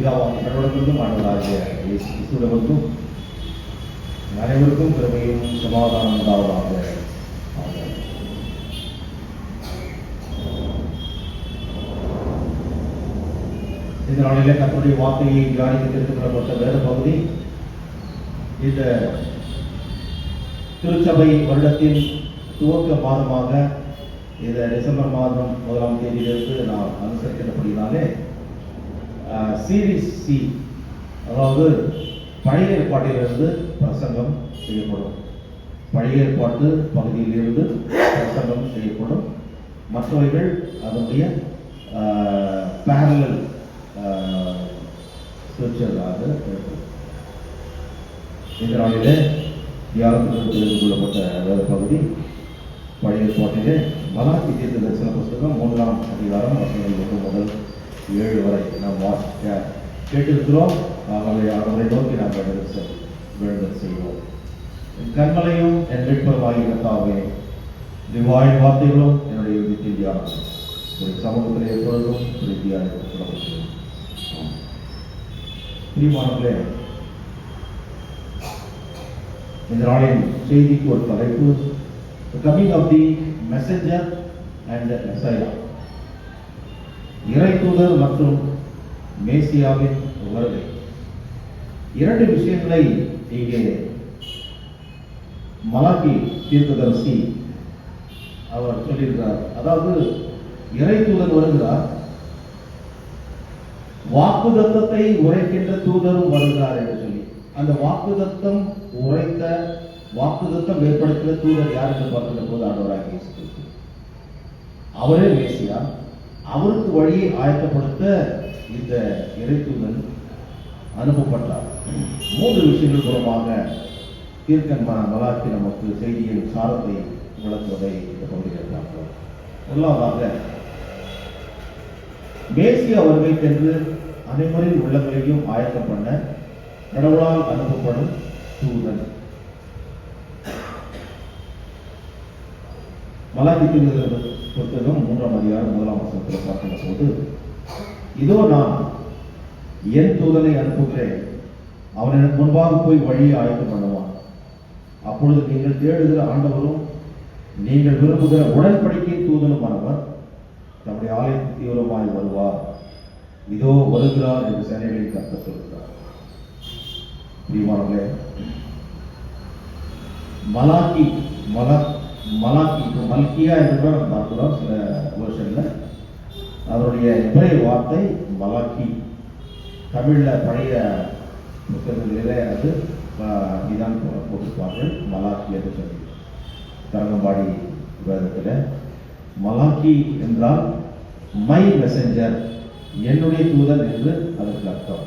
பிதாவாகிய கடவுளிடமிருந்தும் ஆண்டவராகிய இயேசு கிறிஸ்துவிடமிருந்தும் அனைவருக்கும் கிருபையும் சமாதானம் உண்டாவதாக. ஆமென். இந்த நாளிலே கர்த்தருடைய வார்த்தையை தியானிக்க எடுத்துக்கொள்ளப்பட்ட வேத பகுதி இந்த திருச்சபை வருடத்தின் துவக்க மாதமாக இந்த டிசம்பர் மாதம் 1ஆம் தேதியிலிருந்து நாம் அனுசரிக்கிறபடினாலே சீரீஸ் சி, அதாவது பழைய ஏற்பாட்டிலிருந்து பிரசங்கம் செய்யப்படும். பழைய ஏற்பாட்டு பகுதியிலிருந்து பிரசங்கம் செய்யப்படும். மற்றவைகள் அதனுடைய பேரலல் ஸ்கிரிப்சராக இருக்கும். இந்த நாளிலே தியானத்துடன் தெரிந்து கொள்ளப்பட்ட வேத பகுதி பழைய ஏற்பாட்டிலே மலாக்கி தீர்க்க தரிசன புஸ்தகம் 3ஆம் அதிகாரம் வசனங்கள் 1 முதல் 7 வரை நாம் கேட்டிருக்கிறோம். ஆகவே அவரை நோக்கி நாம் வேண்டுதல் செய்வோம். என் கண்மலையும் என் மீட்பருமாகிய கர்த்தாவே, வாய் வார்த்தைகளும் என்னுடைய யுகத்தில் தியானம் ஒரு சமூகத்தில் எப்பொழுதும் பிரீதியாக சொல்லப்பட்டது. பிரியமானவர்களே, இந்த நாளின் செய்திக்கு ஒரு தலைப்பு, coming of the messenger and messiah, இறைத்தூதர் மற்றும் மேசியாவின் வருகை. இரண்டு விஷயங்களை இங்கே மலாக்கி தீர்க்கதரிசி அவர் சொல்லியிருக்கிறார். அதாவது இறைத்தூதர் வருகிறார், வாக்குதத்தத்தை உரைக்கின்ற தூதரும் வருகிறார் என்று சொல்லி, அந்த வாக்குதத்தம் உரைத்த வாக்குதத்தம் ஏற்படுத்தின தூதர் யார் என்று பார்க்கின்ற போது ஆண்டவராகிய இயேசு கிறிஸ்து. அவரே மேசியா. அவருக்கு வழியை ஆயத்தப்படுத்த இந்த இறைத்தூதன் அனுப்பப்பட்டார். 3 விஷயங்கள் மூலமாக தீர்க்கன் மலாக்கி நமக்கு செய்தியின் சாரத்தை விளக்குவதை இந்த பகுதியில் பார்க்கிறோம். முதலாவதாக, மேசியா வருகைக்கென்று அனைவரின் உள்ளங்களையும் ஆயத்தம் பண்ண கடவுளால் அனுப்பப்படும் தூதன். மலாக்கி புத்தகம் 3ஆம் அதிகாரம் 1ஆம் வசனத்தில் பார்க்கின்ற போது, இதோ நான் என் தூதனை அனுப்புகிறேன், அவன் எனக்கு முன்பாக போய் வழியை ஆயத்தம் பண்ணுவான். அப்பொழுது நீங்கள் தேடுகிற ஆண்டவரும் நீங்கள் விரும்புகிற உடன்படிக்கை தூதனுமானவர் தம்முடைய ஆலயத்துக்கு தீவிரமாய் வருவார். இதோ வருகிறார் என்று சேனைகளின் கர்த்தர் சொல்கிறார். பிரியமானவர்களே, மலாக்கி மல்கியா என்று கூட நம்ம பார்க்கிறோம். சில வருஷன்ல அவருடைய இப்ரேய வார்த்தை மலாக்கி. தமிழ்ல பழைய புத்தகங்களிலே அது இதான் போட்டிருப்பார்கள், மலாக்கி என்று சொல்லி. தரங்கம்பாடி வேதத்தில் மலாக்கி என்றால் மை மெசஞ்சர், என்னுடைய தூதன் என்று அதற்கு அர்த்தம்.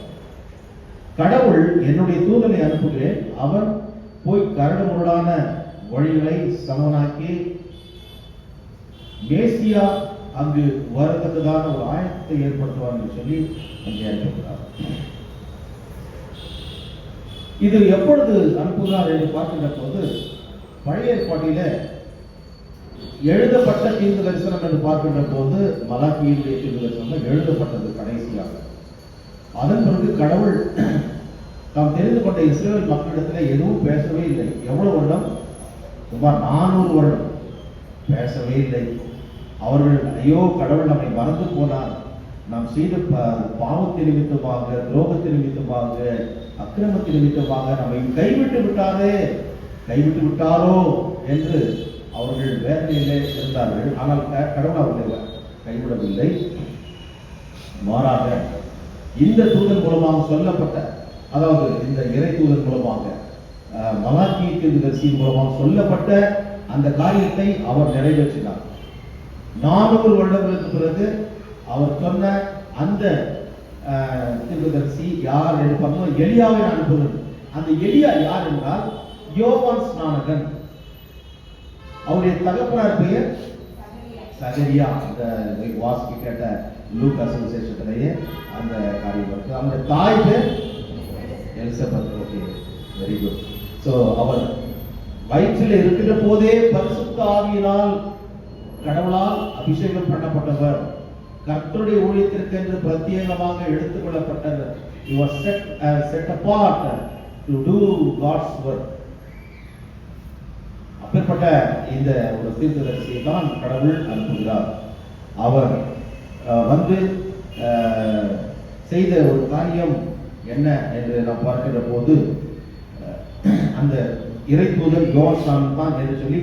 கடவுள் என்னுடைய தூதனை அனுப்புகிறேன், அவர் போய் கரடுமுரடான வழிகளை சமனாக்கி மேசியா அங்கு வரத்தக்கதான ஒரு ஆயத்தை ஏற்படுத்துவார் என்று சொல்லி அங்கே அனுப்புகிறார். இது எப்பொழுது அனுப்புகிறார் என்று பார்க்கின்ற போது, பழைய ஏற்பாட்டில எழுதப்பட்ட தீர்க்க தரிசனம் என்று பார்க்கின்ற போது மலாக்கியினுடைய தீர்க்க தரிசனம் எழுதப்பட்டது கடைசியாக. அதன் பிறகு கடவுள் நாம் தெரிந்து கொண்ட இஸ்ரேல் மக்களிடத்தில் எதுவும் பேசவே இல்லை. எவ்வளவு வருடம்? சுமார் 400 வருடம் பேசவே இல்லை. அவர்கள் ஐயோ கடவுள் நம்மை மறந்து போனார், நாம் செய்த பாவத்தின் நிமித்தமாக, துரோகத்தின் நிமித்தமாக, அக்கிரமத்தின் நிமித்தமாக நம்மை கைவிட்டு விட்டாரோ என்று அவர்கள் வேதனையிலே இருந்தார்கள். ஆனால் கடவுள் அவர்களை கைவிடவில்லை. மாறாக இந்த தூதன் மூலமாக சொல்லப்பட்ட, அதாவது இந்த இறை தூதன் மூலமாக மலாக்கி தீர்க்கதரிசியின் மூலமாக சொல்லப்பட்ட அந்த காரியத்தை அவர் நிறைவேற்றினார். 400 வருடங்களுக்கு பிறகு அவர் சொன்ன அந்த தீர்க்கதரிசி யார் என்று பார்த்தோம், எலியாவை அனுப்புகிறது. அந்த எலியா யார் என்றால் யோவான் ஸ்நானகன். அவருடைய தகப்பனார் பெயர் சகரியா. அந்த வாசிக்க கேட்ட லூக்கா சுவிசேஷத்திலேயே அந்த காரியம் இருக்கு. அவருடைய தாய் பேர் Elizabeth. Okay, very good. So அவர் வயிற்றில் இருக்கின்ற போதே பரிசுத்த ஆவியினால் கடவுளால் அபிஷேகம் பண்ணப்பட்டவர். கர்த்தருடைய ஊழியத்திற்கு என்று பிரத்யேகமாக எடுத்துக் கொள்ளப்பட்ட he was set apart to do God's work. அப்பேற்பட்ட இந்த ஒரு தீர்க்கதரிசியை தான் கடவுள் அனுப்புகிறார். அவர் வந்து செய்த ஒரு காரியம் என்ன என்று நாம் பார்க்கிற போது, அந்த இறை தூதன் யோவான் தான் என்று சொல்லி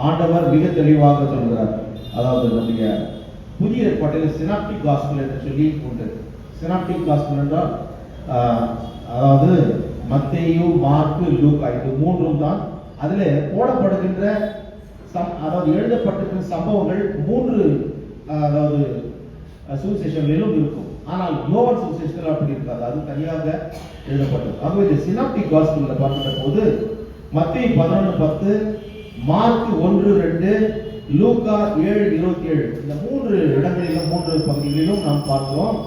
ஆண்டவர் மிக தெளிவாக சொல்கிறார். அதாவது நம்முடைய புதிய ஏற்பாட்டில் சினாப்டிக் காஸ்பல் என்று சொல்லி உண்டு. சினாப்டிக் காஸ்பல் என்றால் அதாவது மத்தேயு, மார்க்கு, லூக்கா இது மூன்றும் தான். அதில் போடப்படுகின்ற அதாவது எழுதப்பட்டிருக்கிற சம்பவங்கள் மூன்று அதாவது சுவிசேஷங்களிலும் இருக்கும். ஆனால் யோவான் சுவிசேஷத்தில் அப்படி இருக்காது, அது தனியாக எழுதப்பட்டது. ஆகவே இந்த சினாப்டிக் காஸ்பலில் பார்க்கிற போது மத்தேயு 11:10, மார்க் 1:2, லூக்கா 7:27 இந்த மூன்று இடங்களிலும் மூன்று பகுதிகளிலும் நாம் பார்க்கிறோம்.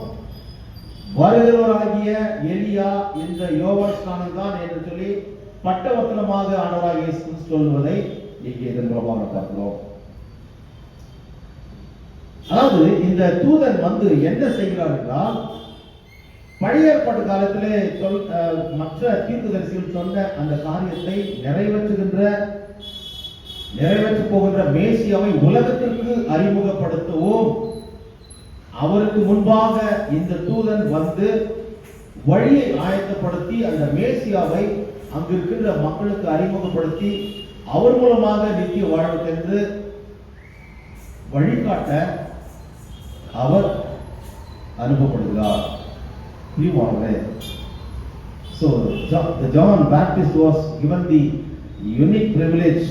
வருகிறவராகிய எலியா என்ற யோவான் ஸ்நானன் தான் என்று சொல்லி பட்டவசனமாக ஆண்டவராகிய இயேசு கிறிஸ்து சொல்வதை இங்கே இதன் மூலமாக பார்க்கிறோம். அதாவது இந்த தூதன் வந்து என்ன செய்கிறார் என்றால், பழைய ஏற்பாட்டு காலத்திலே மற்ற தீர்க்கதரிசிகள் சொன்ன அந்த காரியத்தை நிறைவேற்ற போகின்ற மேசியாவை உலகத்திற்கு அறிமுகப்படுத்தவும், அவருக்கு முன்பாக இந்த தூதன் வந்து வழியை ஆயத்தப்படுத்தி அந்த மேசியாவை அங்கிருக்கின்ற மக்களுக்கு அறிமுகப்படுத்தி அவர் மூலமாக நித்திய வாழ்வுக்கென்று வழிகாட்ட அவர் அனுப்பப்படுகிறார். So John Baptist was given the unique privilege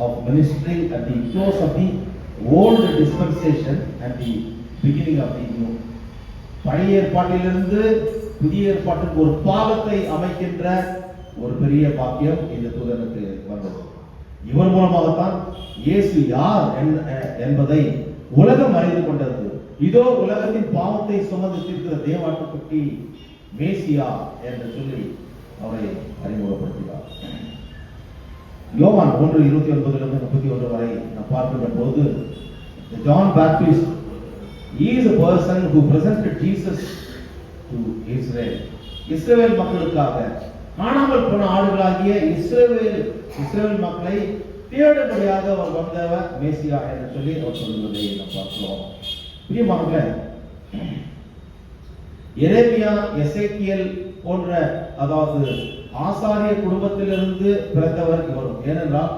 of ministering at the close of the old dispensation and the beginning of the new. பழைய ஏற்பாட்டிலிருந்து புதிய ஏற்பாட்டுக்கு ஒரு பாலத்தை அமைக்கின்ற ஒரு பெரிய பாக்கியம் இந்த தூதனுக்கு வந்தது. இவர் மூலமாகத்தான் இயேசு யார் என்பதை உலகம் அறிந்து கொண்டது. இதோ உலகத்தின் பாவத்தை சுமந்து தீர்க்கிற தேவாட்டுக்குட்டி மேசியா என்று சொல்லி அவரை அறிமுகப்படுத்தினார். யோவான் 1:29-31 வரை நாம் பார்க்கின்ற போது, John Baptist is a person who presented Jesus to Israel. இஸ்ரவேல் மக்களுக்காக, காணாமல் போன ஆடுகளாகிய இஸ்ரவேல் மக்களை தேடும்படியாக அவர் வந்தவர் மேசியா என்று சொல்லி அவர் சொல்லுவதை நாம் பார்க்கிறோம். பிரியமானவர்களே, எரேமியா, எசேக்கியேல் போன்ற அதாவது ஆசாரிய குடும்பத்திலிருந்து பிறந்தவர் இவரும். ஏனென்றால்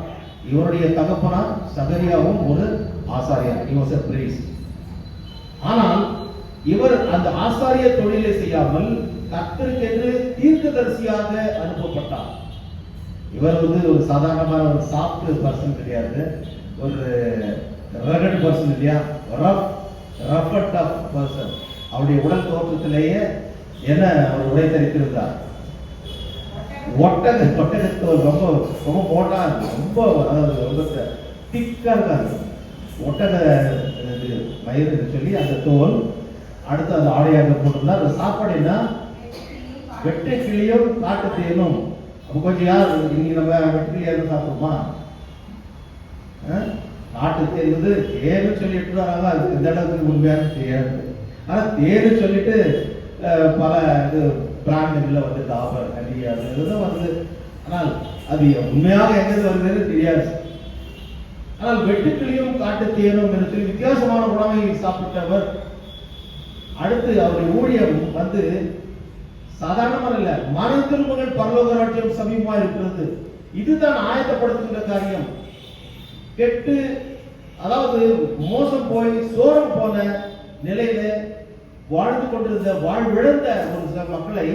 இவருடைய தகப்பனார் சகரியாவும் ஒரு ஆசாரியர், he was a priest. ஆனால் இவர் அந்த ஆசாரிய தொழிலை செய்யாமல் கர்த்தருக்கென்று தீர்க்கதரிசியாக அனுப்பப்பட்டார். இவர் வந்து ஒரு சாதாரணமான ஒரு சாஃப்ட் பர்சன் கிடையாது, ஒரு ரகட் பர்சன் இல்லையா, ரஃப் அண்ட் டஃப் பர்சன். அவருடைய உடல் தோற்றத்திலேயே என்ன அவர் உடை தரித்திருந்தார், ஒட்டகத்தோல் ரொம்ப ரொம்ப மோட்டா இருக்கு, ரொம்ப அதாவது ரொம்ப திக்கா இருக்காது, ஒட்டக மயிறு சொல்லி அந்த தோல். அடுத்து அந்த ஆடையாக போட்டிருந்தா. அந்த சாப்பாடு என்ன, வெட்டு கிளியும் காட்டு தேனும். அப்போ கொஞ்சம் யார் இன்னைக்கு நம்ம வெட்டு கிளி யாரும் சாப்பிடுமா? காட்டு தேன் வந்து தேனு சொல்லி எடுத்து வராங்க, அதுக்கு இந்த அளவுக்கு உண்மையான தெரியாது. ஆனால் தேனு சொல்லிட்டு பல இது பிராண்டுகளில் வந்து டாபர், கலியா இதெல்லாம் வருது. ஆனால் அது உண்மையாக எங்கேருந்து வருதுன்னு தெரியாது. ஆனால் வெட்டுக்கிளியும் காட்டு தேனும் என்று சொல்லி வித்தியாசமான உணவை சாப்பிட்டவர். அடுத்து அவருடைய ஊழியம் வந்து சாதாரணமாக இல்லை, மனம் திரும்புங்கள் பரலோக ராஜ்யம் சமீபமா இருக்கிறது. இதுதான் ஆயத்தப்படுத்துகின்ற காரியம். கெட்டு அதாவது மோசம் போய் சோரம் போன நிலையில வாழ்ந்து கொண்டிருந்த வாழ்விழந்த ஒரு சில மக்களை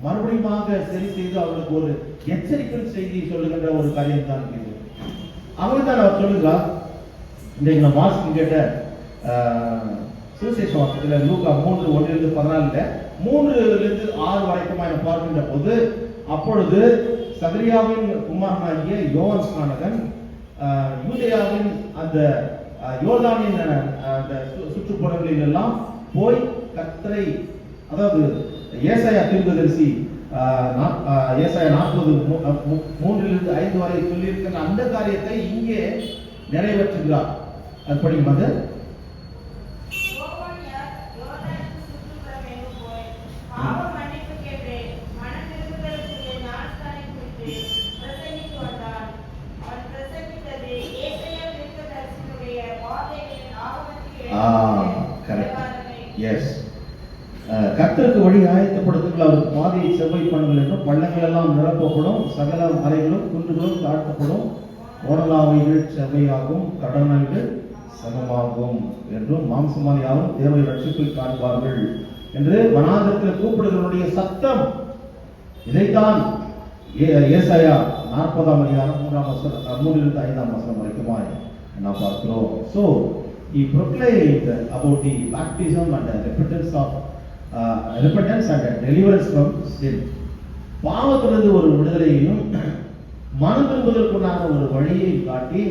மறுபடியும் சரி செய்து அவர்களுக்கு ஒரு எச்சரிக்கை செய்தி சொல்லுகின்ற ஒரு காரியம் தான் இது. அவர்தான் அவர் சொல்லுகிறார். இன்றைக்கு நம்ம வாசிக்க கேட்ட சுவிசேஷ வாசகத்தில் லூக்கா 3:1-14 3-6 வரைக்கும் பார்க்கின்ற போது, அப்பொழுது சகரியாவின் குமாரனாகிய யோவான் ஸ்நானகன் யூதேயாவின் அந்த யோர்தானின் அந்த சுற்றுப்புறங்களில் எல்லாம் போய் கர்த்தரை, அதாவது ஏசாயா தீர்க்கதரிசி ஏசாயா 40:3-5 வரை சொல்லியிருக்கிற அந்த காரியத்தை இங்கே நிறைவேற்றுகிறார். அது படிக்கும்போது, எஸ், கர்த்தருக்கு வழி ஆயத்தப்படுத்துங்கள், அவருக்கு பாதையை செவ்வாய் பண்ணுங்கள் என்றும், பள்ளங்கள் எல்லாம் நிரப்பப்படும், சகல மலைகளும் குன்றுகளும் தாழ்த்தப்படும், ஓடலாவைகள் செவ்வையாகும், கடனல்கள் சமமாகும் என்றும், மாம்சமான யாரும் தேவனை ரட்சிப்பில் காண்பார்கள் என்று வனாந்தரத்தில் கூப்பிடுகிறவருடைய சத்தம். இதைத்தான் ஏசாயா 40ஆம் அதிகாரம் 3ஆம் வசனம் 3 to 5ஆம் வசனம் வரைக்குமாய் நாம் பார்க்கிறோம். So he proclaimed about the baptism and the repentance and the deliverance from sin. பாவத்திலிருந்து ஒரு விடுதலையையும் மனம் திரும்புவதற்குண்டான ஒரு வழியை காட்டி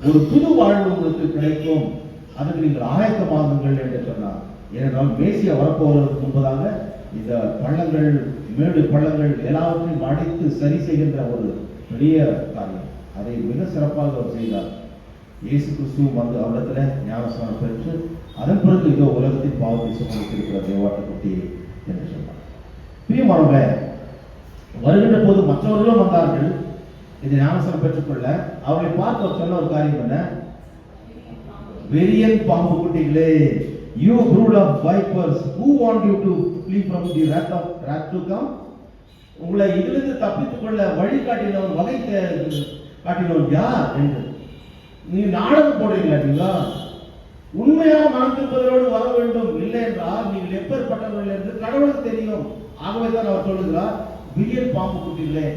ஒரு புது வாழ்வு உங்களுக்கு கிடைக்கும், அதுக்கு நீங்கள் ஆயத்தமாகுங்கள் என்று சொன்னார். ஏனென்றால் மேசியா வரப்போவதற்கு முன்பதாக இந்த பள்ளங்கள், மேடு பள்ளங்கள் எல்லாவற்றையும் அடைத்து சரி செய்கின்ற ஒரு பெரிய காரியம், அதை மிக சிறப்பாக அவர் செய்தார். இயேசு கிறிஸ்துவும் வந்து அவரிடத்துல ஞானஸ்நானம் பெற்று அதன் பிறகு இதோ உலகத்தின் பாவத்தை சுமந்திருக்கிற தேவாட்டுக்குட்டி என்று சொன்னார். பிரியமானவர்களே, வருகின்ற போது மற்றவர்களும் வந்தார்கள் இந்த ஞானஸ்நானம் பெற்றுக்கொள்ள. அவர்களை பார்த்து சொன்ன ஒரு காரியம் என்ன? வெறியன் பாம்பு குட்டிகளே, you brood of vipers, who want you to flee from the wrath to come? உங்களை இதிலிருந்து தப்பித்துக் கொள்ள வழி காட்டினவன், வகை காட்டினவன் யார் என்று நீ நாடகம் போடுறீங்களா? உண்மையான மனம் திரும்புதலோடு வர வேண்டும், இல்லை என்றால் நீங்கள் எப்பேற்பட்டவர்கள் என்று கடவுளுக்கு தெரியும். ஆகவே தான் அவர் சொல்லுகிறார், விரியன் பாம்பு குட்டிகளே.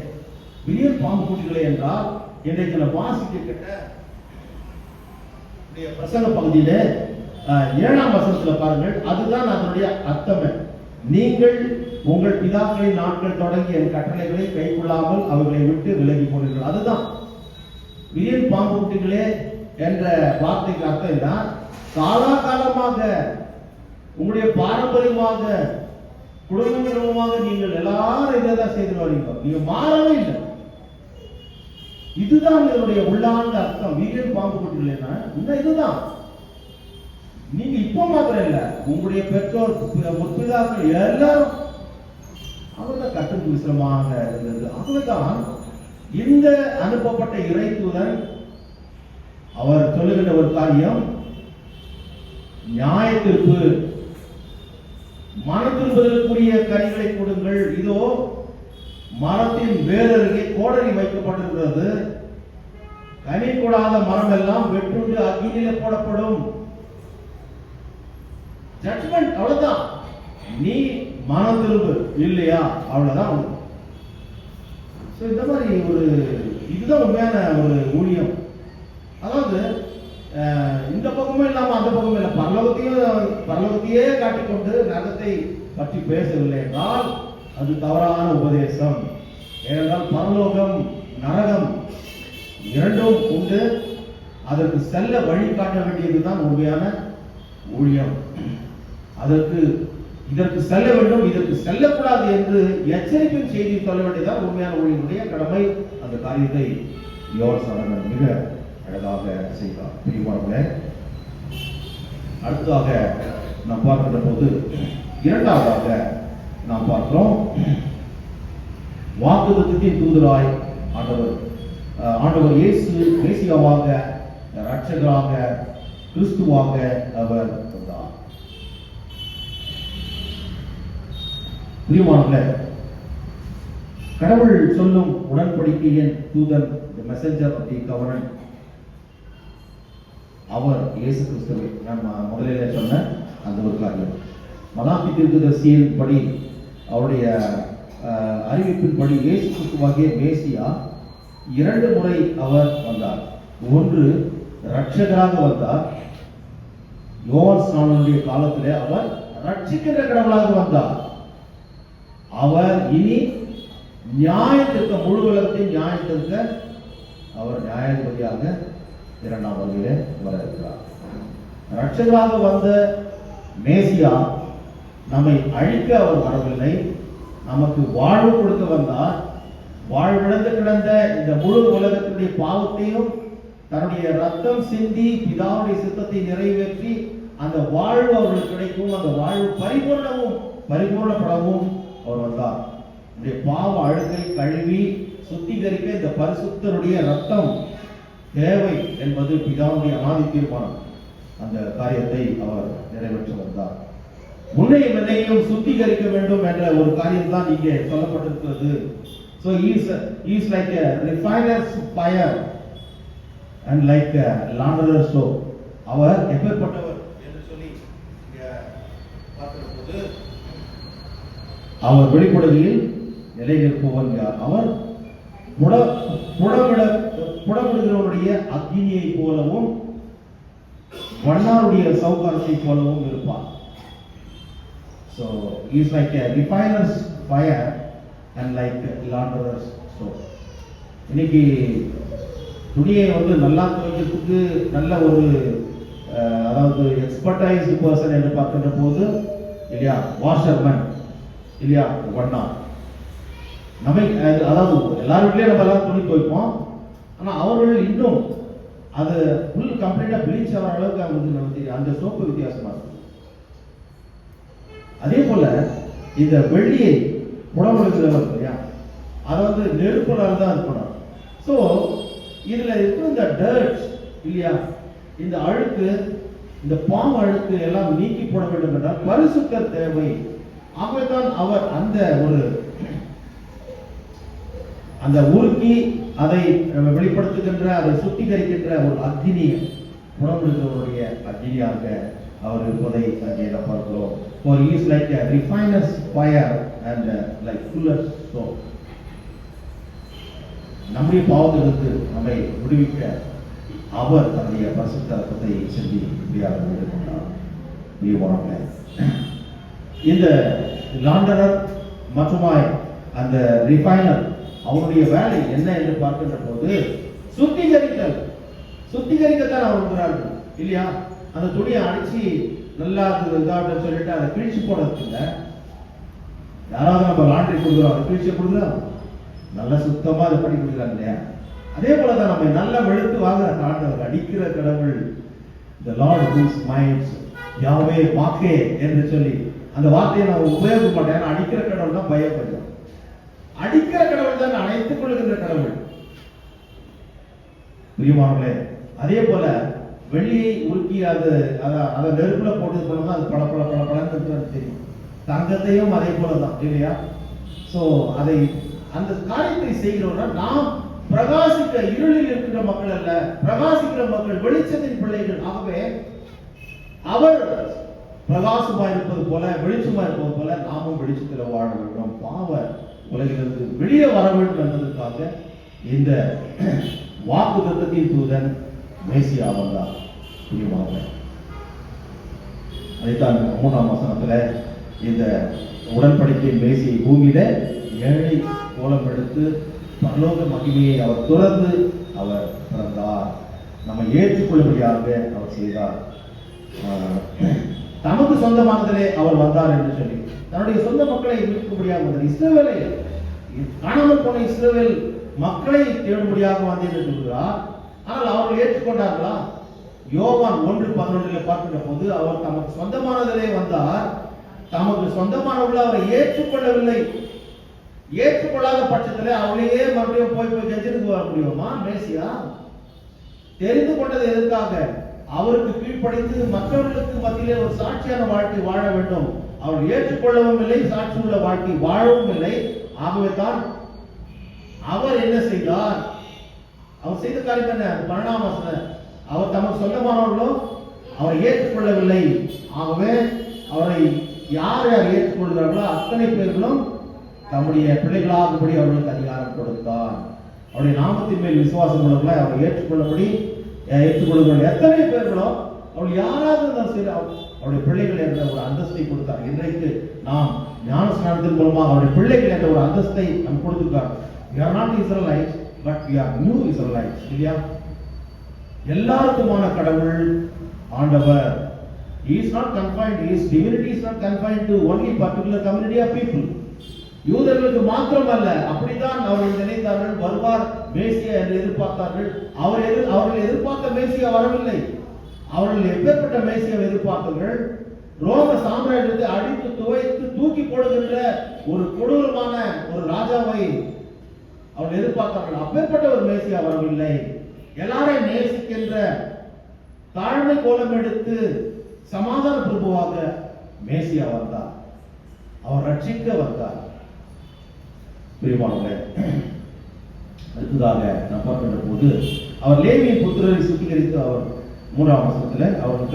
விரியன் பாம்பு குட்டிகளே என்றால் இன்றைக்கு நான் வாசிக்க கேட்ட பிரசங்க பகுதியில 7ஆம் வசனத்துல பாருங்கள், அதுதான் அதனுடைய அர்த்தமே. நீங்கள் உங்கள் பிதாக்களின் நாட்கள் தொடங்கி என் கட்டளைகளை கைக்கொள்ளாமல் அவர்களை விட்டு விலகி போனீர்கள். அதுதான் விரியன் பாம்பு குட்டிகளே என்ற வார்த்தைக்கு அர்த்தம் என்ன? காலாகாலமாக உங்களுடைய பாரம்பரியமாக குடும்பமாக நீங்கள் எல்லாரும் இதைதான் செய்து வரீங்க, நீங்க மாறவே இல்லை. இதுதான் இதனுடைய உள்ளார்ந்த அர்த்தம். விரியன் பாம்பு குட்டிகளேன்னா இதுதான். நீங்க இப்ப மாத்திரம் இல்ல, உங்களுடைய பெற்றோர் முற்பிதாக்கள் எல்லாரும் அவர்தான் கட்டுக்கு விசிரமாக இருந்தது. அவர்தான் இந்த அனுப்பப்பட்ட இறை தூதன். அவர் சொல்லுகின்ற ஒரு காரியம், நியாயத்திற்கு மனம் திரும்புவதற்குரிய கனிகளை கொடுங்கள். இதோ மரத்தின் வேறருகே கோடரி வைக்கப்பட்டிருக்கிறது, கனி கூடாத மரம் எல்லாம் வெட்டுண்டு அக்னியில போடப்படும். ஜட்ஜ்மெண்ட் அவ்வளவுதான். நீ மனம் திரும்பு, இல்லையா அவ்வளவுதான். இந்த மாதிரி ஒரு இதுதான் உண்மையான ஒரு ஊழியம். அதாவது இந்த பக்கமும் இல்லாம அந்த பக்கமும் இல்லை, பரலோகத்தையே காட்டிக்கொண்டு நரகத்தை பற்றி பேசவில்லை என்றால் அது தவறான உபதேசம். ஏனென்றால் பரலோகம் நரகம் இரண்டும் உண்டு, அதற்கு செல்ல வழி காட்ட வேண்டியதுதான் உண்மையான ஊழியம். இதற்கு செல்ல வேண்டும், இதற்கு செல்லக்கூடாது என்று எச்சரிப்பின் செய்தி சொல்ல வேண்டியதான் உண்மையான ஊழியனுடைய கடமை. அந்த காரியத்தை யோவான் மிக அழகாக செய்தார். பிரியமானவர்களே, அடுத்ததாக நாம் பார்க்கின்ற போது இரண்டாவதாக நாம் பார்க்கிறோம், வாக்குத்தத்தத்தின் தூதராய் ஆண்டவர் இயேசு மேசியாவாக, இரட்சகராக, கிறிஸ்துவாக அவர் வந்தார். பிரியமானவர்களே, கடவுள் சொல்லும் உடன்படிக்கையின் தூதன், the messenger of the covenant, அவர் இயேசு கிறிஸ்துவை நான் முதலிலே சொன்ன அந்த ஒரு காரியம். மலாக்கி தீர்க்கதரிசியின் படி, அவருடைய அறிவிப்பின்படி இயேசு கிறிஸ்துவாகிய மேசியா 2 முறை அவர் வந்தார். ஒன்று இரட்சகராக வந்தார். யோவான் ஸ்நானனுடைய காலத்திலே அவர் ரட்சிக்கின்ற கடவுளாக வந்தார். அவர் இனி நியாயத்திற்கு, முழு உலகத்தின் நியாயத்திற்கு அவர் நியாயாதிபதியாக 2ஆம் வருகையிலே வர இருக்கிறார். ரட்சகராக வந்த மேசியா நம்மை அழிக்க அவர் வரவில்லை, நமக்கு வாழ்வு கொடுக்க வந்தார். வாழ்விழந்து கிடந்த இந்த முழு உலகத்தினுடைய பாவத்தையும் தன்னுடைய ரத்தம் சிந்தி பிதாவுடைய சித்தத்தை நிறைவேற்றி அந்த வாழ்வு அவர்களுக்கு கிடைக்கும், அந்த வாழ்வு பரிபூர்ணப்படவும் அவர் வந்தார். பாவ அழுகை கழுவி சுத்திகரிக்க இந்த பரிசுத்தருடைய ரத்தம் தேவை என்பது பிதாவுடைய அனாதி தீர்மானம். அந்த காரியத்தை அவர் நிறைவேற்ற வந்தார். உன்னையும் என்னையும் சுத்திகரிக்க வேண்டும் என்ற ஒரு காரியம் தான் இங்கே சொல்லப்பட்டிருக்கிறது. So he is like a refiner's fire and like a launderer's soap. அவர் எப்பேற்பட்டவர் என்று சொல்லி பார்க்கிறபோது அவர் வெளிப்படுகையில் நிலை நிற்பவன் யார்? அவர் புடமிடுகிறவருடைய அக்னியை போலவும் வண்ணாருடைய சௌகாரத்தை போலவும் இருப்பார். So he is like a refiner's fire and like a launderer's soap. இன்னைக்கு துணியை நல்லா துவைக்கிறதுக்கு நல்ல ஒரு அதாவது எக்ஸ்பர்டைஸ்டு பர்சன் என்று பார்க்கின்ற போது இல்லையா வாஷர்மேன் இல்லையா வண்ணா நம்ம அதாவது எல்லாரும் வீட்லயும் நம்ம எல்லாம் துணி துவைப்போம். ஆனா அவர்கள் இன்னும் அது ஃபுல் கம்ப்ளீட்டா ப்ளீச் ஆகிற அளவுக்கு அவங்களுக்கு நமக்கு தெரியும் அந்த சோப்பு வித்தியாசமா இருக்கு. அதே போல இந்த வெள்ளியை புடமிடுகிறவர் இல்லையா அதை நெருப்புனால தான் இருக்கணும். ஸோ இதுல இருக்கிற இந்த டர்ட் இல்லையா இந்த அழுக்கு இந்த பாவ அழுக்கு எல்லாம் நீக்கி போட வேண்டும் என்றால் பரிசுத்தர் தேவை. ஆகவேதான் அவர் அந்த உருக்கி அதை வெளிப்படுத்துகின்ற அதை சுத்திகரிக்கின்ற ஒரு அக்னி புடமிடுகிறவருடைய அக்னியாக அவர் இருப்பதை அங்கே நாம் பார்க்கிறோம். For he is like a refiner's fire and like fuller's soap. நம்முடைய பாவத்திலிருந்து நம்மை விடுவிக்க அவர் தன்னுடைய பரிசுத்த ரத்தத்தை செலுத்தி இப்படியாக எடுத்துக்கொண்டார். இந்த லாண்டரர் மற்றுமாய் அந்த ரிஃபைனர் அவருடைய வேலை என்ன என்று பார்க்கின்ற போது சுத்திகரிக்கத்தான் அவர் இருக்கிறார்கள் இல்லையா. அந்த துணியை அடிச்சு நல்லா இதாகட்டும் சொல்லிட்டு அதை கிழிச்சு போடுறதுக்கு இல்லை. யாராவது நம்ம லாண்டரி கொடுக்குறோம் அதை கிழிச்சு கொடுக்குறோம் நல்லா சுத்தமா அதை பண்ணி கொடுக்குறாங்க இல்லையா. அதே போலதான் நம்ம நல்லா வெளுத்து வாங்குற ஆண்டவர் அடிக்கிற கடவுள் the Lord whose minds யாவே வாக்கே என்று சொல்லி அந்த வார்த்தையை நான் உபயோகிக்க மாட்டேன். அடிக்கிற கடவுள் தான் பயப்படுறோம். அடிக்கிற கடவுள் தான் அணைத்துக் கொள்கின்ற கடவுள். பிரியமானவர்களே அதே போல வெள்ளியை உருக்கி அதை நெருப்புல போட்டு போனோம்னா அது பல பல பல பலன்னு தெரியும். தங்கத்தையும் அதே போலதான் இல்லையா. சோ அதை அந்த காரியத்தை செய்கிறோம்னா நாம் பிரகாசிக்க இருளில் இருக்கிற மக்கள் அல்ல, பிரகாசிக்கிற மக்கள் வெளிச்சத்தின் பிள்ளைகள். ஆகவே அவர் பிரகாசமா இருப்பது போல வெளிச்சமா இருப்பது போல நாமும் வெளிச்சத்தில் வாழ வேண்டும். பாவ உலகிலிருந்து வெளியே வர வேண்டும் என்பதற்காக இந்த வாக்குத்தத்தத்தின் தூதன் மேசியா வந்தார். அதைத்தான் 3ஆம் வசனத்துல இந்த உடன்படிக்கையின் மேசியை பூமியில ஏழை கோலம் எடுத்து பரலோக மகிமையை அவர் துறந்து அவர் பிறந்தார். நம்ம ஏற்றுக்கொள்ளும்படியாக அவர் செய்தார். தமக்கு சொந்தமானதிலே அவர் வந்தார் என்று சொல்லி தன்னுடைய சொந்த மக்களை மீட்கும்படியாக வந்தார். இஸ்ரவேலை காணாமல் போன இஸ்ரவேல் மக்களை தேடும்படியாக வந்தேன் என்று சொல்கிறார். ஆனால் அவர்கள் ஏற்றுக்கொண்டார்களா? யோவான் 1:11 பார்க்கின்ற போது அவர் தமக்கு சொந்தமானதிலே வந்தார், தமக்கு சொந்தமானவர்கள் அவரை ஏற்றுக்கொள்ளவில்லை. ஏற்றுக்கொள்ளாத பட்சத்தில் அவளையே மறுபடியும் போய் ஜட்ஜினுக்கு வர முடியுமா? மேசியா தெரிந்து கொண்டது எதற்காக? அவருக்கு கீழ்ப்படித்து மற்றவர்களுக்கு மத்தியிலே ஒரு சாட்சியான வாழ்க்கை வாழ வேண்டும். அவர் ஏற்றுக்கொள்ளவும் இல்லை, சாட்சி உள்ள வாழ்க்கை வாழவும் இல்லை. ஆகவே தான் அவர் என்ன செய்தார்? அவர் செய்த காரியம் என்ன? 12ஆம் வசனம், அவர் தமக்கு சொந்தமானவர்களோ அவரை ஏற்றுக்கொள்ளவில்லை. ஆகவே அவரை யார் யார் ஏற்றுக்கொள்கிறார்களோ அத்தனை பேர்களும் தம்முடைய பிள்ளைகளாகும்படி அவர்களுக்கு அதிகாரம் கொடுத்தார். அவருடைய நாமத்தின் மேல் விசுவாசம் உள்ளவர்களை அவரை ஏற்றுக்கொள்ளுங்கள் எத்தனை பேர்களோ அவள் யாராவது இருந்தாலும் சரி அவருடைய பிள்ளைகள் என்ற ஒரு அந்தஸ்தை கொடுத்தார். இன்றைக்கு நாம் ஞானஸ்நானத்தின் மூலமாக அவருடைய பிள்ளைகள் என்ற ஒரு அந்தஸ்தை நாம் கொடுத்துருக்கார். We are not Israelites, but we are new Israelites. இல்லையா? எல்லாருக்குமான கடவுள் ஆண்டவர். He is not confined, his divinity is not confined to only particular community of people. யூதர்களுக்கு மாத்திரமல்ல, அப்படித்தான் அவர்கள் நினைத்தார்கள். வருவார் மேசியா என்று எதிர்பார்த்தார்கள். அவர்கள் எதிர்பார்த்த மேசியா வரவில்லை. அவர்கள் எப்பேற்பட்ட மேசியாவை எதிர்பார்த்தார்கள்? ரோம சாம்ராஜ்யத்தை அடித்து துவைத்து தூக்கி போடுகின்ற ஒரு கொடூரமான ஒரு ராஜாவை அவர்கள் எதிர்பார்த்தார்கள். அப்பேற்பட்ட ஒரு மேசியா வரவில்லை. எல்லாரையும் நேசிக்கின்ற தாழ்மை கோலம் எடுத்து சமாதான பிரபுவாக மேசியா வந்தார், அவர் ரட்சிக்க வந்தார். பிரியமானவர்களே, அடுத்ததாக நாம் பார்க்கின்ற போது அவர் லேவியின் புத்திரரை சுத்திகரித்து அவர் 3ஆம் வசனத்தில் அவர்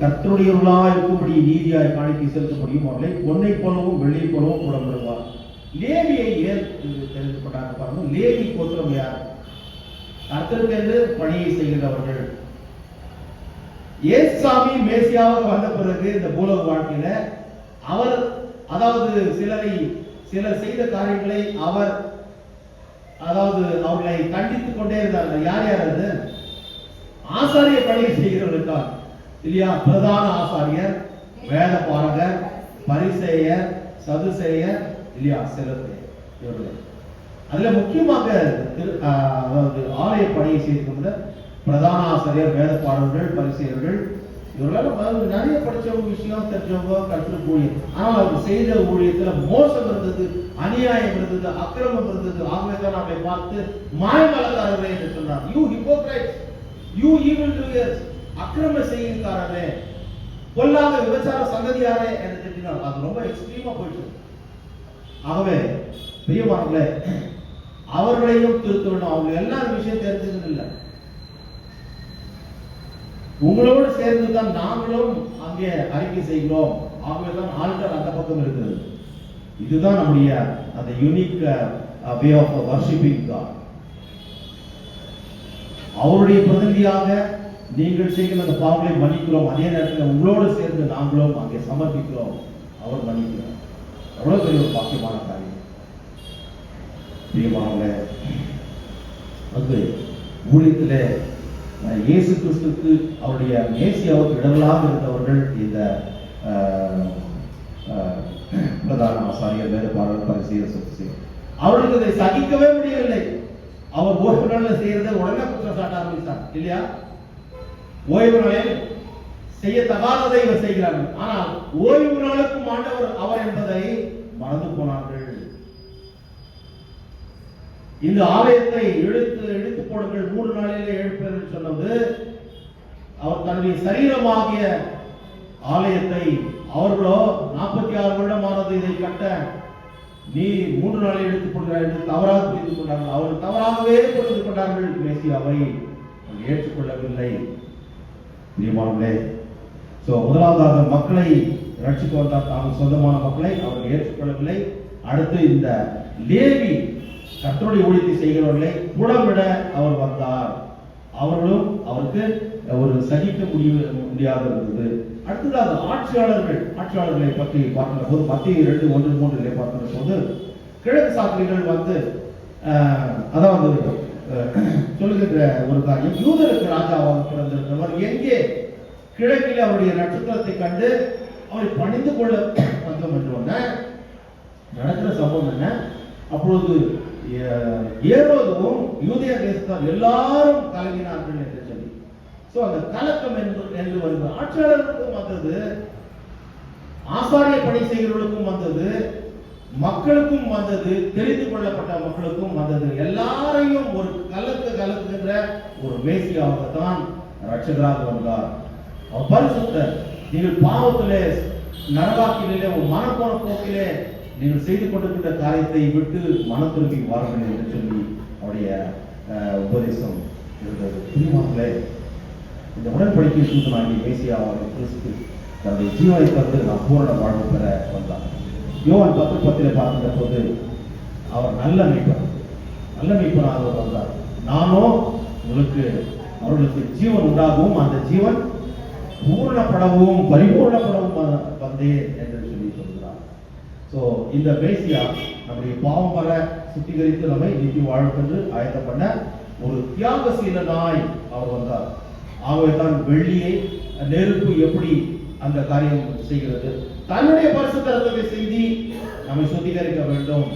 கர்த்தருடையவர்களாய் இருக்கும்படி நீதியாய் காணிக்கை செலுத்தப்படியும் அவர்களை பொன்னை போலவும் வெள்ளை போலவும் புடமிடுவார். லேவியை ஏன் தெரிந்துபட்டாங்க பாருங்க. லேவி கோத்திரம் யார்? கர்த்தருக்கென்று பணியை செய்கிறவர்கள். இயேசுசாமி மேசியாவாக வந்த பிறகு இந்த பூலோக வாழ்க்கையில அவர், அதாவது சிலர் செய்த காரியங்களை அவர்களை கண்டித்துக் கொண்டே இருந்தார்கள். யார் யார் அது? ஆசாரிய பணியை செய்கிறவர்களுக்காக இல்லையா? பிரதான ஆசாரியர், வேத பாரகர், பரிசேயர், சதுசேயர் இல்லையா? சிலர் இவர்கள். அதுல முக்கியமாக அதாவது ஆலய பணியை செய்து பிரதான ஆசிரியர், வேத பாடல்கள், பரிசேயர்கள், இவர்களால் நிறைய படிச்சவங்க, விஷயம் தெரிஞ்சவங்க, கற்றுக் ஊழியம். ஆனால் அவர் செய்த ஊழியத்துல மோசம் இருந்தது, அநியாயம் இருந்தது, அக்கிரமம் இருந்தது. ஆகவே தான் அவரை பார்த்து மாயமலக்காரர்களே என்று சொன்னார். You hypocrites, you evil doers, அக்கிரம செய்யக்காரரே, கொல்லாத விபச்சார சந்ததியாரே என்று திட்டினார். அது ரொம்ப எக்ஸ்ட்ரீமா போயிட்டு. ஆகவே பிரியமானவர்களே, அவர்களையும் திருத்த வேண்டும். அவங்க எல்லா விஷயம் தெரிஞ்சது இல்லை. உங்களோடு சேர்ந்துதான் நாங்களும் அங்கே அறிக்கை செய்கிறோம். ஆகவேதான் ஆல்டர் அந்த பக்கம் இருக்கிறது. இதுதான் நம்முடைய அந்த unique way of worshipping God. அவருடைய பிரதிநிதியாக நீங்கள் செய்கிற அந்த பாவங்களை மன்னிக்கிறோம். அதே நேரத்தில் உங்களோடு சேர்ந்து நாங்களும் அங்கே சமர்ப்பிக்கிறோம். அவர் மன்னிக்கிறோம். அவ்வளவு பெரிய ஒரு பாக்கியமான காரியம். பிரியமானவர்களே, வந்து ஊழியத்திலே இயேசு கிறிஸ்துக்கு அவருடைய மேசியாவுக்கு இடங்களாக இருந்தவர்கள் இந்த பிரதான ஆசாரியர், வேத பாடல், பரிசேயர், சதுசேயர். அவர்களுக்கு இதை சகிக்கவே முடியவில்லை. அவர் ஓய்வு நாளில் செய்யறதை உடனே குற்றம் சாட்ட ஆரம்பித்தார் இல்லையா? ஓய்வு நாளில் செய்ய தகாததை இவர் செய்கிறார்கள். ஆனால் ஓய்வு நாளுக்கும் ஆண்டவர் அவர் என்பதை மறந்து போனார்கள். இந்த ஆலயத்தை இழுத்து போடுங்கள், 3 நாளிலே எழுப்பேன் என்று சொன்னது, அவர் தன்னுடைய சரீரமாகிய ஆலயத்தை அவர்களோ 46 வருடமானது இதை கட்ட, நீ 3 நாளில் எடுத்துக் கொள்கிறாய் என்று தவறாக புரிந்து கொண்டார்கள். அவர்கள் தவறாகவே புரிந்து கொண்டார்கள். மேசியாவை ஏற்றுக்கொள்ளவில்லை. பிரியமானவர்களே, முதலாவதாக மக்களை ரட்சிக்க வந்தார். தாங்கள் சொந்தமான மக்களை அவர்கள் ஏற்றுக்கொள்ளவில்லை. அடுத்து இந்த லேவி கர்த்தருடைய ஊழியத்தை செய்கிறவர்களை புடமிட அவர் வந்தார். அவர்களும் அவருக்கு ஒரு சகிக்க முடியாது இருந்தது. அடுத்ததாக ஆட்சியாளர்களை பற்றி பார்க்கிற போது மத்திய 2:1-3 பார்க்கிற போது கிழக்கு சாத்திரிகள் வந்து அதாவது சொல்லுகின்ற ஒரு காரியம், யூதருக்கு ராஜாவாக பிறந்திருந்தவர் எங்கே கிழக்கில் அவருடைய நட்சத்திரத்தை கண்டு அவரை பணிந்து கொள்ள வந்தோம் என்று நடக்கிற சம்பவம் என்ன? அப்பொழுது ஏரோதுவும் யூதேய தேசத்தார் எல்லாரும் கலங்கினார்கள் என்று சொல்லி, அந்த கலக்கம் என்று வருது. ஆட்சியாளர்களுக்கும் வந்தது, ஆசாரிய பணி செய்கிறவர்களுக்கும் வந்தது, மக்களுக்கும் வந்தது, தெரிந்து கொள்ளப்பட்ட மக்களுக்கும் வந்தது. எல்லாரையும் ஒரு கலக்குகின்ற ஒரு மேசியாகத்தான் ரட்சகராக வந்தார். அவர் பரிசுத்தர். நீங்கள் பாவத்திலே, நரகாக்கிலே, ஒரு மனப்போன போக்கிலே நீங்கள் செய்து கொண்டிருக்கின்ற காரியத்தை விட்டு மன திரும்பி வாருங்கள் என்று சொல்லி அவருடைய உபதேசம் இருந்தது. பிரியமானவர்களே, இந்த உடன்படிக்கை சூதனாகி மேசியாவாக கிறிஸ்து தன்னுடைய ஜீவனை தந்து நாம் பூரண வாழ்வு பெற வந்தார். யோவான் 10:10 பார்க்கின்ற போது அவர் நல்ல மீட்பராக வந்தார். நானோ அவர்களுக்கு ஜீவன் உண்டாகவும் அந்த ஜீவன் பூரணப்படவும் பரிபூர்ணப்படவும் வந்தேன் என்று சொல்லி சொல்கிறார். இந்த மேசியா நம்முடைய பாவம் வர சுத்திகரித்து நம்மை நித்திய வாழ்வென்று ஆயத்தம் பண்ண ஒரு தியாகசீலனாய் அவர் வந்தார். ஆகவே தான் வெள்ளியை நெருப்பு எப்படி அந்த காரியம் செய்கிறது, தன்னுடைய பரிசுத்த ரத்தத்தை சிந்தி நம்மை சுத்திகரிக்க வேண்டும்.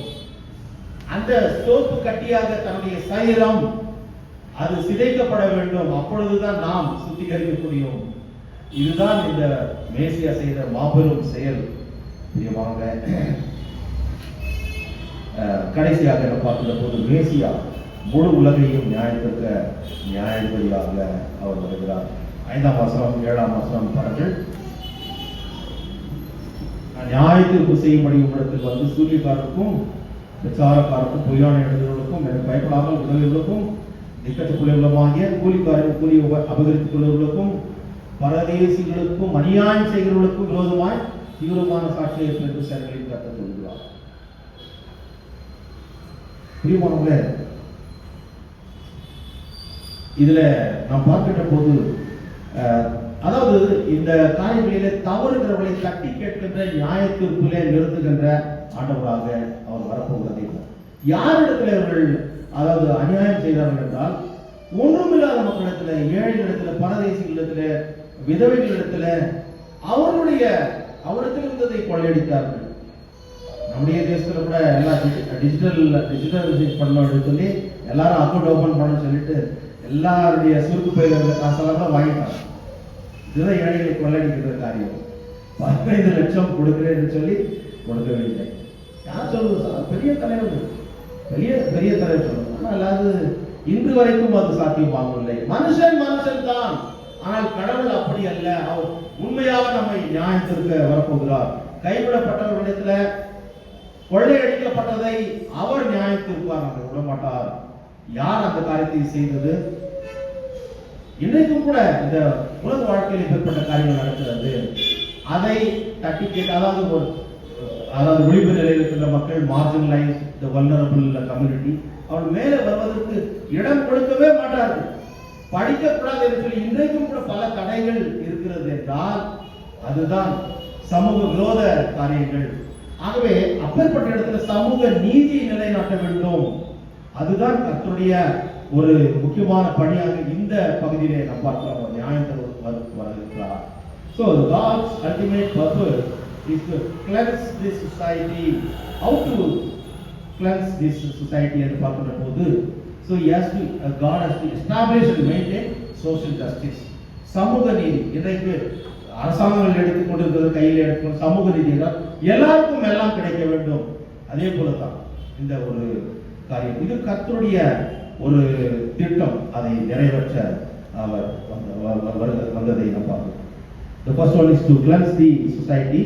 அந்த சோப்பு கட்டியாக தன்னுடைய சரீரம் அது சிதைக்கப்பட வேண்டும். அப்பொழுதுதான் நாம் சுத்திகரிக்க முடியும். இதுதான் இந்த மேசியா செய்த மாபெரும் செயல். கடைசியாக பார்க்கிற போது மேசியா முழு உலகையும் நியாயத்திற்க நியாயாதிபதியாக அவர் வருகிறார். 5ஆம் வசனம் 7ஆம் வசனம் பாருங்கள். நியாயத்திற்கு செய்யும்படி உங்களிடத்தில் வந்து சூரியக்காரருக்கும் பிரச்சாரக்காரருக்கும் பொய்யான எழுதுகளுக்கும் எனக்கு பயப்படாமல் உதவிகளுக்கும் திக்கட்டுக்குள்ளவர்களுமாகிய கூலிக்காரர்கள் கூலி அபகரித்துக் கொள்வர்களுக்கும் பரதேசிகளுக்கும் அநியாயம் செய்கிறவர்களுக்கும் விரோதமாய் தீவிரமான சாட்சியை என்று செயல்களில் கற்றுக் கொள்கிறார். பிரியமானவர்களே, இதுல நாம் பார்க்கின்ற போது அதாவது இந்த காரியங்களிலே தவறுகிறவர்களை தட்டி கேட்கின்ற நியாயத்திற்குள்ளே நிறுத்துகின்ற ஆண்டவராக அவர் வரப்போகிறதை யாரிடத்தில் அவர்கள் அதாவது அநியாயம் செய்தார்கள் என்றால் ஒன்றுமில்லாத மக்களிடத்துல, ஏழைகளிடத்துல, பரதேசிகளிடத்துல, விதவைகளிடத்துல அவரிடத்தில் இருந்ததை கொள்ளையடித்தார்கள். நம்முடைய தேசத்துல கூட எல்லாம் டிஜிட்டல் பண்ணணும்னு சொல்லி எல்லாரும் அக்கௌண்ட் ஓபன் பண்ண சொல்லிட்டு எல்லாருடைய சுருக்கு பயிர்கள் காசெல்லாம் தான் வாங்கிட்டாங்க. இதுதான் ஏழைகளை கொள்ளையடிக்கிற காரியம். 15 லட்சம் கொடுக்கிறேன்னு சொல்லி கொடுக்கவில்லை. யார் சொல்லுவது? பெரிய தலைவர், பெரிய தலைவர். ஆனால் அது இன்று வரைக்கும் அது சாத்தியமாகவில்லை. மனுஷன் தான், ஆனால் கடவுள் அப்படி அல்ல. அவர் உண்மையாக நம்மை நியாயத்திற்கு வரப்போகிறார். கைவிடப்பட்டவர்களிடத்துல கொள்ளையடிக்கப்பட்டதை அவர் நியாயத்திற்கார், நம்மை விடமாட்டார். யார் அந்த காரியத்தை செய்தது? இன்றைக்கும் கூட இந்த உலக வாழ்க்கையில் ஏற்பட்ட காரியங்கள் நடக்கிறது. அதை தட்டி கேட்டு அதாவது விளிம்பு நிலையில் இருக்கின்ற மக்கள், மார்ஜினலைஸ் தி வல்னரபிள் கம்யூனிட்டி, அவர் மேலே வருவதற்கு இடம் கொடுக்கவே மாட்டார்கள். படிக்கக்கூடாது என்று சொல்லி இன்றைக்கும் கூட பல தடைகள் இருக்கிறது என்றால் அதுதான் சமூக விரோத காரியங்கள். ஆகவே அப்பேற்பட்ட இடத்துல சமூக நீதியை நிலைநாட்ட வேண்டும். அதுதான் கர்த்தருடைய ஒரு முக்கியமான பணியாக இந்த பகுதியிலே நாம் பார்க்கிறோம். நியாயத்தை வருகிறார். So God's ultimate purpose is to cleanse this society. How to cleanse this society என்று பார்க்கின்ற போது, so God has to establish and maintain social justice. சமூக நீதி. இன்றைக்கு அரசாங்கங்கள் எடுத்துக்கொண்டிருக்கிறது, கையில் எடுத்துக்கொண்டு சமூக நீதி என்றால் எல்லாருக்கும் எல்லாம் கிடைக்க வேண்டும். அதே போலதான் இந்த ஒரு காரியம். இது கர்த்தருடைய ஒரு திட்டம். அதை நிறைவேற்ற அவர் வந்ததை நாம் பார்க்கிறோம். The first one is to cleanse the society.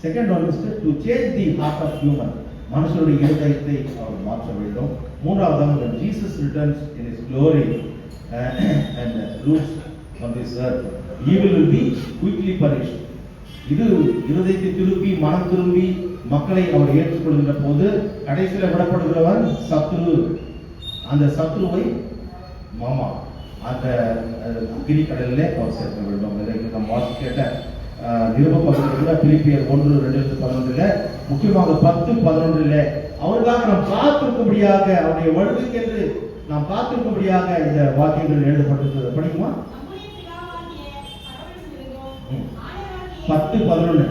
Second one is to change the heart of human. மனுஷனுடைய இருதயத்தை அவர் மாற்ற வேண்டும். மூன்றாவதாக when Jesus returns in his glory and rules on this earth, evil will be quickly punished. இது இருதயத்தை திருப்பி மனம் திரும்பி மக்களை அவர் ஏற்றுக்கொள்கின்ற போது கடைசியில் விடப்படுகிறவன் சத்ரு. அந்த சத்ருவை மாமா அந்த அக்னி கடலிலே அவர் சேர்க்க வேண்டும். இதற்கு நாம் வாசி கேட்ட நிருபப்பகுதியில் பிலிப்பியர் 1:2-11 முக்கியமாக 10:11 அவருக்காக நாம் காத்திருக்கும்படியாக, அவருடைய வருகைக்கென்று நாம் காத்திருக்கும்படியாக இந்த வாக்கியங்கள் எழுதப்பட்டிருக்கிறது. படிக்குமா? 10:11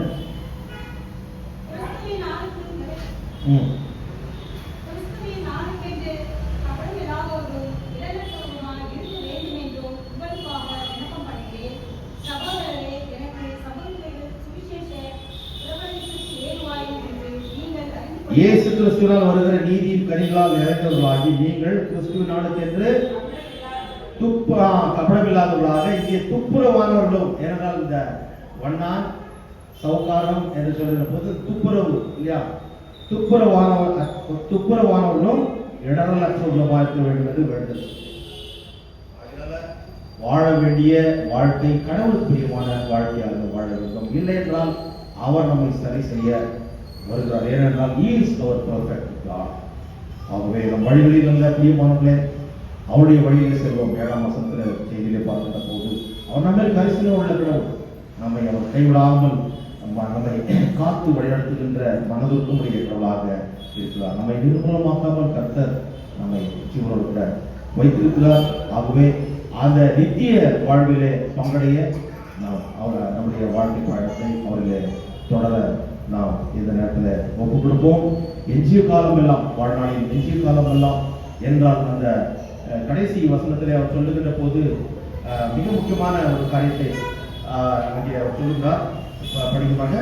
இயேசு கிறிஸ்துவினால் வருகிற நீதியின் கனிகளால் நிறைந்தவர்களாகி நீங்கள் கிறிஸ்துவின் நாளுக்கென்று கபடமில்லாதவர்களாக இங்கே துப்புரவானவர்களும். ஏனென்றால் இந்த வண்ணான் சௌகாரம் என்று சொல்கிற போது துப்புரவு இல்லையா? துப்புரவானவர்களும் இடரலற்றவர்களுமாக இருக்க வேண்டும் என்று வேண்டுதல். வாழ வேண்டிய வாழ்க்கை கடவுளுக்கு பிரியமான வாழ்க்கையாக வாழ வேண்டும். இல்லை என்றால் அவர் நம்மை சரி செய்ய வருகிறார். ஏனென்றால் He is our perfect God. ஆகவே நம் வழிகளில் நல்ல பிரியமானவர்களே, அவருடைய வழியிலே செல்வோம். 7ஆம் வசனத்தில் செய்தியிலே பார்க்கின்ற போது அவர் நம்ம கரிசனை உள்ள கடவுள். நம்மை அவர் கைவிடாமல் நம்மை காத்து வழிநடத்துகின்ற மனதிற்கும் உடையவர்களாக இருக்கிறார். நம்மை நிர்மூலமாக்காமல் கர்த்தர் நம்மை ஜீவனோடு வைத்திருக்கிறார். ஆகவே அந்த நித்திய வாழ்விலே பங்கடைய நாம் நம்முடைய வாழ்க்கை பயணத்தை அவர்களே தொடர நாம் இந்த நேரத்தில் ஒப்புக் கொடுப்போம். எஞ்சிய காலம் எல்லாம், வாழ்நாளில் எஞ்சிய காலம் எல்லாம் என்றால் அந்த கடைசி வசனத்திலே அவர் சொல்லுகின்ற போது மிக முக்கியமான ஒரு காரியத்தை அங்கே அவர் சொல்லுகிறார். படிக்குமாக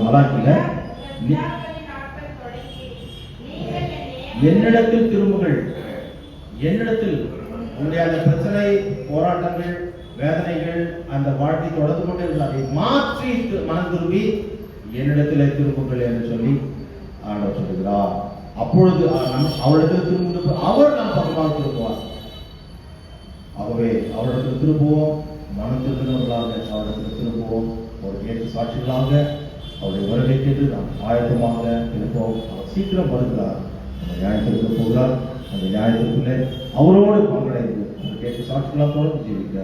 மலாக்கில என்னிடத்தில் திரும்புங்கள், என்னிடத்தில் உங்களுடைய அந்த பிரச்சனை, போராட்டங்கள், வேதனைகள், அந்த வாழ்க்கை தொடர்ந்து கொண்டே இருந்தால் அதை மாற்றி மனம் திரும்பி என்னிடத்தில் திரும்புங்கள் என்று சொல்லி ஆண்டவர் சொல்கிறார். அப்பொழுது அவரிடத்தில் திரும்பும் அவர் நம் பக்கமாக திரும்புவார். ஆகவே அவரிடத்தில் திரும்புவோம், மனம் திரும்பினவர்களாக அவரிடத்தில் திரும்புவோம், ஒரு ஏற்ற சாட்சிகளாக அவருடைய வருகைக்கு நாம் ஆயத்தமாக இருப்போம். அவர் சீக்கிரம் வருகிறார், அந்த நியாயத்திற்கு போகிறார். அந்த நியாயத்திற்குள்ளே அவரோடு பங்கடைந்து அவருக்கு ஏற்ற சாட்சிகளாக தொடர்ந்து ஜீவிக்க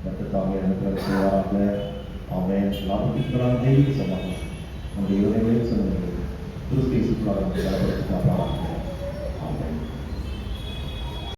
கர்த்தர் எனக்கு செய்வாராக. அவன் லாபத்திற்கான தெய்வீக சமாதானம் நம்முடைய உதவிகளையும் சொன்னது கிறிஸ்து இயேசுவுக்குள்ளாக